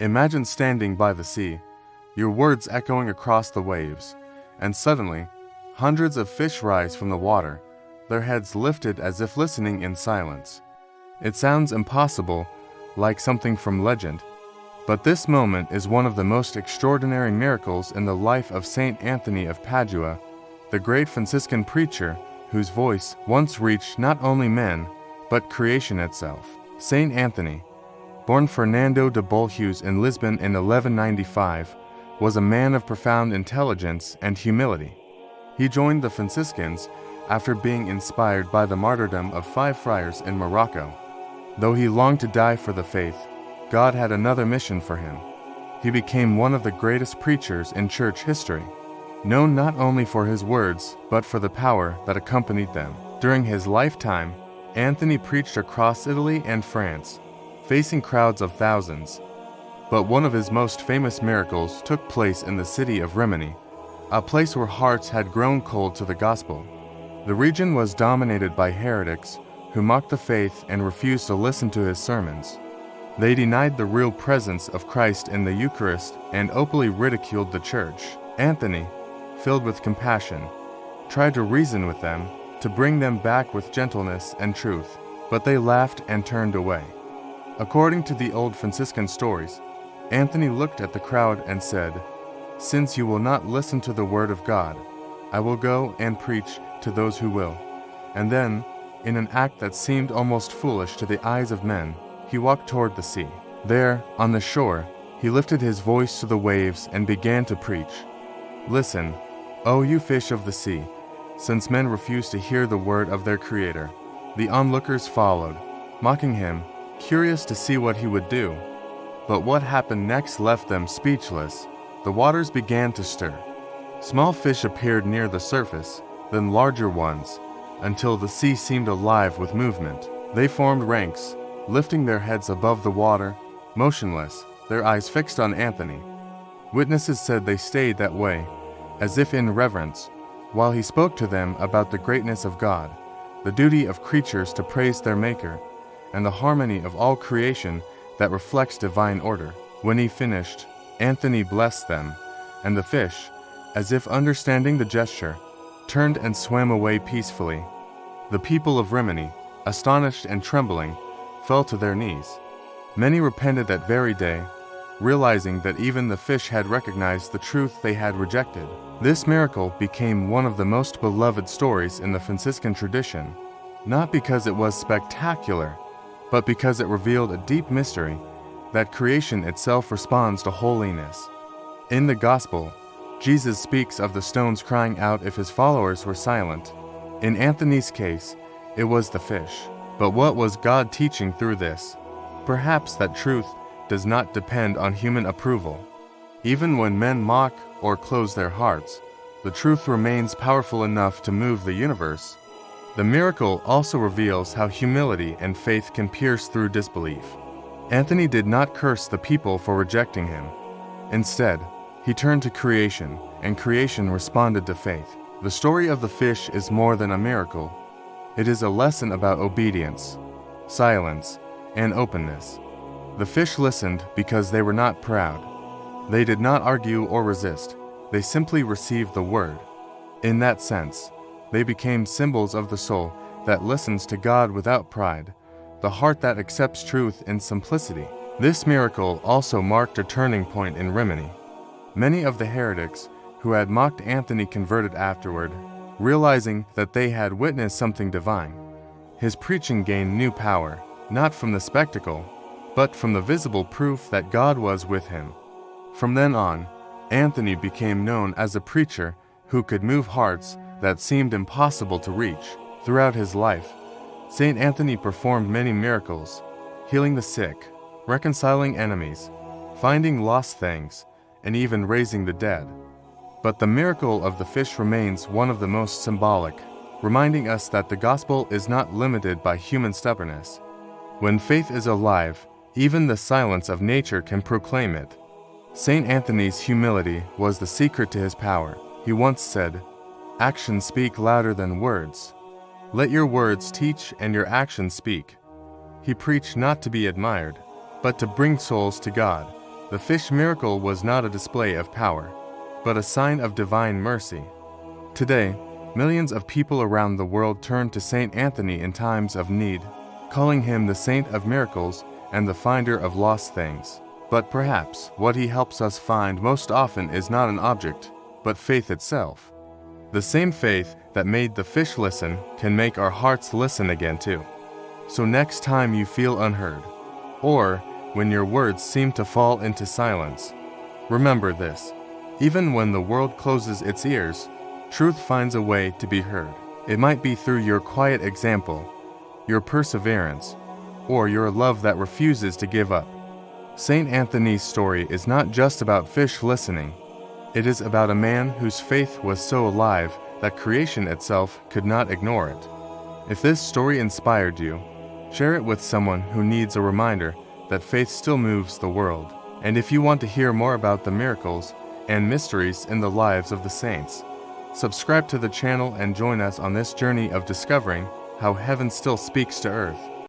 Imagine standing by the sea, your words echoing across the waves, and suddenly, hundreds of fish rise from the water, their heads lifted as if listening in silence. It sounds impossible, like something from legend, but this moment is one of the most extraordinary miracles in the life of Saint Anthony of Padua, the great Franciscan preacher whose voice once reached not only men, but creation itself. Saint Anthony, born Fernando de Bolhus in Lisbon in 1195, was a man of profound intelligence and humility. He joined the Franciscans after being inspired by the martyrdom of 5 friars in Morocco. Though he longed to die for the faith, God had another mission for him. He became one of the greatest preachers in church history, known not only for his words, but for the power that accompanied them. During his lifetime, Anthony preached across Italy and France, facing crowds of thousands. But one of his most famous miracles took place in the city of Rimini, a place where hearts had grown cold to the gospel. The region was dominated by heretics who mocked the faith and refused to listen to his sermons. They denied the real presence of Christ in the Eucharist and openly ridiculed the church. Anthony, filled with compassion, tried to reason with them, to bring them back with gentleness and truth, but they laughed and turned away. According to the old Franciscan stories, Anthony looked at the crowd and said, "Since you will not listen to the word of God, I will go and preach to those who will." And then, in an act that seemed almost foolish to the eyes of men, he walked toward the sea. There, on the shore, he lifted his voice to the waves and began to preach. "Listen, O you fish of the sea," since men refused to hear the word of their Creator. The onlookers followed, mocking him, curious to see what he would do. But what happened next left them speechless. The waters began to stir. Small fish appeared near the surface, then larger ones, until the sea seemed alive with movement. They formed ranks, lifting their heads above the water, motionless, their eyes fixed on Anthony. Witnesses said they stayed that way, as if in reverence, while he spoke to them about the greatness of God, the duty of creatures to praise their Maker, and the harmony of all creation that reflects divine order. When he finished, Anthony blessed them, and the fish, as if understanding the gesture, turned and swam away peacefully. The people of Rimini, astonished and trembling, fell to their knees. Many repented that very day, realizing that even the fish had recognized the truth they had rejected. This miracle became one of the most beloved stories in the Franciscan tradition, not because it was spectacular, but because it revealed a deep mystery, that creation itself responds to holiness. In the Gospel, Jesus speaks of the stones crying out if his followers were silent. In Anthony's case, it was the fish. But what was God teaching through this? Perhaps that truth does not depend on human approval. Even when men mock or close their hearts, the truth remains powerful enough to move the universe. The miracle also reveals how humility and faith can pierce through disbelief. Anthony did not curse the people for rejecting him. Instead, he turned to creation, and creation responded to faith. The story of the fish is more than a miracle. It is a lesson about obedience, silence, and openness. The fish listened because they were not proud. They did not argue or resist. They simply received the word. In that sense, they became symbols of the soul that listens to God without pride, the heart that accepts truth in simplicity. This miracle also marked a turning point in Rimini. Many of the heretics who had mocked Anthony converted afterward, realizing that they had witnessed something divine. His preaching gained new power, not from the spectacle, but from the visible proof that God was with him. From then on, Anthony became known as a preacher who could move hearts that seemed impossible to reach. Throughout his life, Saint Anthony performed many miracles, healing the sick, reconciling enemies, finding lost things, and even raising the dead. But the miracle of the fish remains one of the most symbolic, reminding us that the gospel is not limited by human stubbornness. When faith is alive, even the silence of nature can proclaim it. Saint Anthony's humility was the secret to his power. He once said, "Actions speak louder than words. Let your words teach and your actions speak." He preached not to be admired, but to bring souls to God, The fish miracle was not a display of power, but a sign of divine mercy. Today, millions of people around the world turn to Saint Anthony in times of need, calling him the Saint of Miracles and the finder of lost things. But perhaps what he helps us find most often is not an object, but faith itself. The same faith that made the fish listen can make our hearts listen again too. So next time you feel unheard, or when your words seem to fall into silence, remember this: even when the world closes its ears, truth finds a way to be heard. It might be through your quiet example, your perseverance, or your love that refuses to give up. Saint Anthony's story is not just about fish listening. It is about a man whose faith was so alive that creation itself could not ignore it. If this story inspired you, share it with someone who needs a reminder that faith still moves the world. And if you want to hear more about the miracles and mysteries in the lives of the saints, subscribe to the channel and join us on this journey of discovering how heaven still speaks to earth.